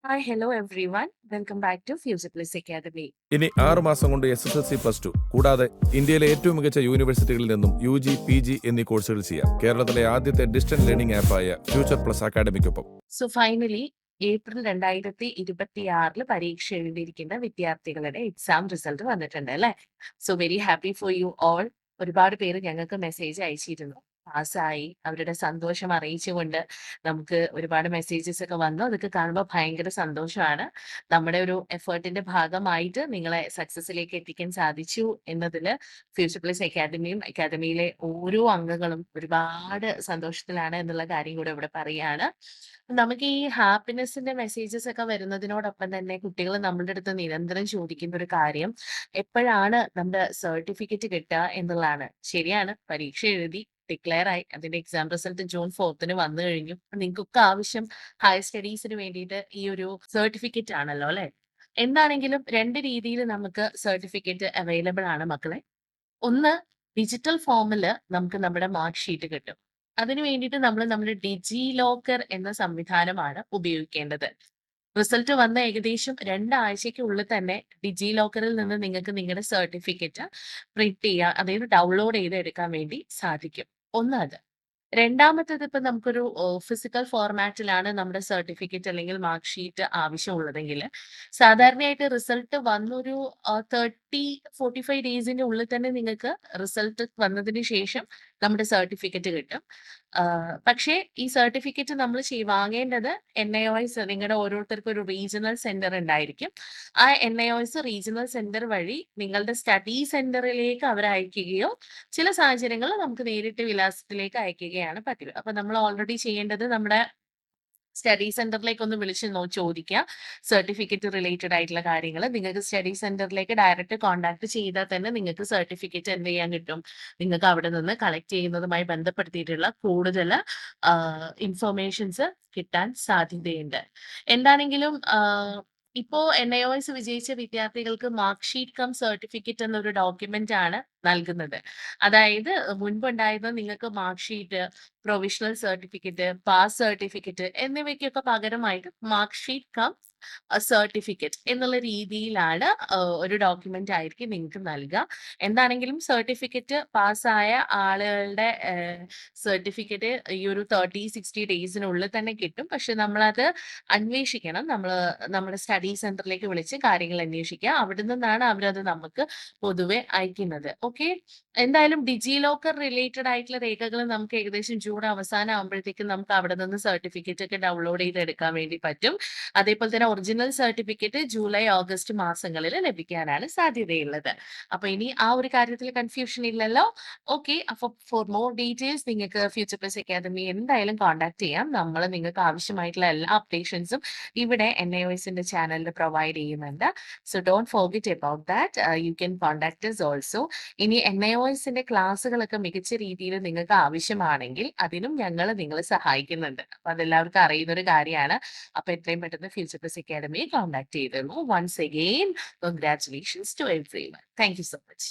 Hi, hello everyone. Welcome back to Future Plus Academy. ഇനി 6 മാസം കൊണ്ട് SSLC +2 കൂടാതെ ഇന്ത്യയിലെ ഏറ്റവും മികച്ച യൂണിവേഴ്സിറ്റികളിൽ നിന്നും UG, PG എന്നീ കോഴ്സുകൾ ചെയ്യാം. കേരളത്തിലെ ആദ്യത്തെ ഡിസ്റ്റന്റ് ലേണിംഗ് ആപ്പായ ഫ്യൂച്ചർ പ്ലസ് അക്കാഡമിക്കൊപ്പം. So finally, ഏപ്രിൽ 2026 പരീക്ഷ എഴുതിയിരിക്കുന്ന വിദ്യാർത്ഥികളുടെ എക്സാം റിസൾട്ട് വന്നിട്ടുണ്ട് അല്ലേ? So very happy for you all. ഒരുപാട് പേര് ഞങ്ങൾക്ക് മെസ്സേജ് അയച്ചിരുന്നു. പാസ്സായി അവരുടെ സന്തോഷം അറിയിച്ചുകൊണ്ട് നമുക്ക് ഒരുപാട് മെസ്സേജസ് ഒക്കെ വന്നു. അതൊക്കെ കാണുമ്പോൾ ഭയങ്കര സന്തോഷമാണ്. നമ്മുടെ ഒരു എഫേർട്ടിന്റെ ഭാഗമായിട്ട് നിങ്ങളെ സക്സസിലേക്ക് എത്തിക്കാൻ സാധിച്ചു എന്നതില് ഫ്യൂച്ചർ പ്ലസ് അക്കാദമിയും അക്കാദമിയിലെ ഓരോ അംഗങ്ങളും ഒരുപാട് സന്തോഷത്തിലാണ് എന്നുള്ള കാര്യം കൂടെ ഇവിടെ പറയാണ്. നമുക്ക് ഈ ഹാപ്പിനെസിന്റെ മെസ്സേജസ് ഒക്കെ വരുന്നതിനോടൊപ്പം തന്നെ കുട്ടികൾ നമ്മളുടെ അടുത്ത് നിരന്തരം ചോദിക്കുന്ന ഒരു കാര്യം എപ്പോഴാണ് നമ്മുടെ സർട്ടിഫിക്കറ്റ് കിട്ടുക എന്നുള്ളതാണ്. ശരിയാണ്, പരീക്ഷ എഴുതി ഡിക്ലെയർ ആയി അതിന്റെ എക്സാം റിസൾട്ട് ജൂൺ 4th വന്നു കഴിഞ്ഞു. നിങ്ങൾക്കൊക്കെ ആവശ്യം ഹയർ സ്റ്റഡീസിന് വേണ്ടിയിട്ട് ഈ ഒരു സർട്ടിഫിക്കറ്റ് ആണല്ലോ അല്ലെ? എന്താണെങ്കിലും രണ്ട് രീതിയിൽ നമുക്ക് സർട്ടിഫിക്കറ്റ് അവൈലബിൾ ആണ് മക്കളെ. ഒന്ന്, ഡിജിറ്റൽ ഫോമില് നമുക്ക് നമ്മുടെ മാർക്ക് ഷീറ്റ് കിട്ടും. അതിന് വേണ്ടിയിട്ട് നമ്മൾ നമ്മുടെ ഡിജി ലോക്കർ എന്ന സംവിധാനമാണ് ഉപയോഗിക്കേണ്ടത്. റിസൾട്ട് വന്ന ഏകദേശം 2 ആഴ്ചയ്ക്കുള്ളിൽ തന്നെ ഡിജി ലോക്കറിൽ നിന്ന് നിങ്ങൾക്ക് നിങ്ങളുടെ സർട്ടിഫിക്കറ്റ് പ്രിന്റ് ചെയ്യാൻ, അതായത് ഡൗൺലോഡ് ചെയ്ത് എടുക്കാൻ വേണ്ടി സാധിക്കും. ഒന്ന് അത്. രണ്ടാമത്തേത്, ഇപ്പൊ നമുക്കൊരു ഫിസിക്കൽ ഫോർമാറ്റിലാണ് നമ്മുടെ സർട്ടിഫിക്കറ്റ് അല്ലെങ്കിൽ മാർക്ക് ഷീറ്റ് ആവശ്യമുള്ളതെങ്കിൽ സാധാരണയായിട്ട് റിസൾട്ട് വന്നൊരു 30-45 ഡേയ്സിന്റെ ഉള്ളിൽ തന്നെ നിങ്ങൾക്ക് റിസൾട്ട് വന്നതിന് ശേഷം നമ്മുടെ സർട്ടിഫിക്കറ്റ് കിട്ടും. പക്ഷേ ഈ സർട്ടിഫിക്കറ്റ് നമ്മൾ വാങ്ങേണ്ടത് NIOS, നിങ്ങളുടെ ഓരോരുത്തർക്കും ഒരു റീജിയണൽ സെന്റർ ഉണ്ടായിരിക്കും. ആ NIOS റീജിയണൽ സെന്റർ വഴി നിങ്ങളുടെ സ്റ്റഡി സെന്ററിലേക്ക് അവർ അയക്കുകയോ ചില സാഹചര്യങ്ങളിൽ നമുക്ക് നേരിട്ട് വിലാസത്തിലേക്ക് അയക്കുകയാണ് പതിവ്. അപ്പൊ നമ്മൾ ഓൾറെഡി ചെയ്യേണ്ടത് നമ്മുടെ സ്റ്റഡി സെന്ററിലേക്ക് ഒന്ന് വിളിച്ച് ചോദിക്കുക സർട്ടിഫിക്കറ്റ് റിലേറ്റഡ് ആയിട്ടുള്ള കാര്യങ്ങൾ. നിങ്ങൾക്ക് സ്റ്റഡി സെന്ററിലേക്ക് ഡയറക്റ്റ് കോൺടാക്ട് ചെയ്താൽ തന്നെ നിങ്ങൾക്ക് സർട്ടിഫിക്കറ്റ് എന്ത് ചെയ്യാൻ കിട്ടും? നിങ്ങൾക്ക് അവിടെ നിന്ന് കളക്ട് ചെയ്യുന്നതുമായി ബന്ധപ്പെടുത്തിയിട്ടുള്ള കൂടുതൽ ഇൻഫർമേഷൻസ് കിട്ടാൻ സാധ്യതയുണ്ട്. എന്താണെങ്കിലും ഇപ്പോ NIOS വിജയിച്ച വിദ്യാർത്ഥികൾക്ക് മാർക്ക് ഷീറ്റ് കം സർട്ടിഫിക്കറ്റ് എന്നൊരു ഡോക്യുമെന്റ് ആണ് നൽകുന്നത്. അതായത് മുൻപുണ്ടായിരുന്ന നിങ്ങൾക്ക് mark sheet, provisional certificate, pass certificate എന്നിവയ്ക്കൊക്കെ പകരമായിട്ട് മാർക്ക് ഷീറ്റ് കം സർട്ടിഫിക്കറ്റ് എന്നുള്ള രീതിയിലാണ് ഒരു ഡോക്യുമെന്റ് ആയിരിക്കും നിങ്ങൾക്ക് നൽകുക. എന്താണെങ്കിലും സർട്ടിഫിക്കറ്റ് പാസ്സായ ആളുകളുടെ സർട്ടിഫിക്കറ്റ് ഈ ഒരു 30-60 ഡേയ്സിനുള്ളിൽ തന്നെ കിട്ടും. പക്ഷെ നമ്മളത് അന്വേഷിക്കണം. നമ്മുടെ സ്റ്റഡി സെന്ററിലേക്ക് വിളിച്ച് കാര്യങ്ങൾ അന്വേഷിക്കുക. അവിടെ നിന്നാണ് അവരത് നമുക്ക് പൊതുവെ അയക്കുന്നത്. ഓക്കെ. എന്തായാലും ഡിജി ലോക്കർ റിലേറ്റഡ് ആയിട്ടുള്ള രേഖകൾ നമുക്ക് ഏകദേശം ജൂൺ അവസാനം ആകുമ്പോഴത്തേക്കും നമുക്ക് അവിടെ നിന്ന് സർട്ടിഫിക്കറ്റ് ഒക്കെ ഡൗൺലോഡ് ചെയ്ത് എടുക്കാൻ വേണ്ടി പറ്റും. അതേപോലെ തന്നെ ഒറിജിനൽ സർട്ടിഫിക്കറ്റ് ജൂലൈ, ഓഗസ്റ്റ് മാസങ്ങളിൽ ലഭിക്കാനാണ് സാധ്യതയുള്ളത്. അപ്പൊ ഇനി ആ ഒരു കാര്യത്തിൽ കൺഫ്യൂഷൻ ഇല്ലല്ലോ. ഓക്കെ. അപ്പൊ ഫോർ മോർ ഡീറ്റെയിൽസ് നിങ്ങൾക്ക് ഫ്യൂച്ചർ പ്ലസ് അക്കാദമി എന്തായാലും കോൺടാക്ട് ചെയ്യാം. നമ്മൾ നിങ്ങൾക്ക് ആവശ്യമായിട്ടുള്ള എല്ലാ അപ്ഡേഷൻസും ഇവിടെ NIOSന്റെ ചാനലിൽ പ്രൊവൈഡ് ചെയ്യുന്നുണ്ട്. So don't forget about that. You can contact us also. ഇനി NIOSന്റെ ക്ലാസ്സുകളൊക്കെ മികച്ച രീതിയിൽ നിങ്ങൾക്ക് ആവശ്യമാണെങ്കിൽ അതിനും ഞങ്ങൾ നിങ്ങളെ സഹായിക്കുന്നുണ്ട്. അപ്പൊ അതെല്ലാവർക്കും അറിയുന്ന ഒരു കാര്യമാണ്. അപ്പൊ എത്രയും പെട്ടെന്ന് ഫ്യൂച്ചർ പ്ലസ് അക്കാദമിയെ കോൺടാക്ട് ചെയ്തോളൂ. Once again congratulations to everyone. Thank you so much.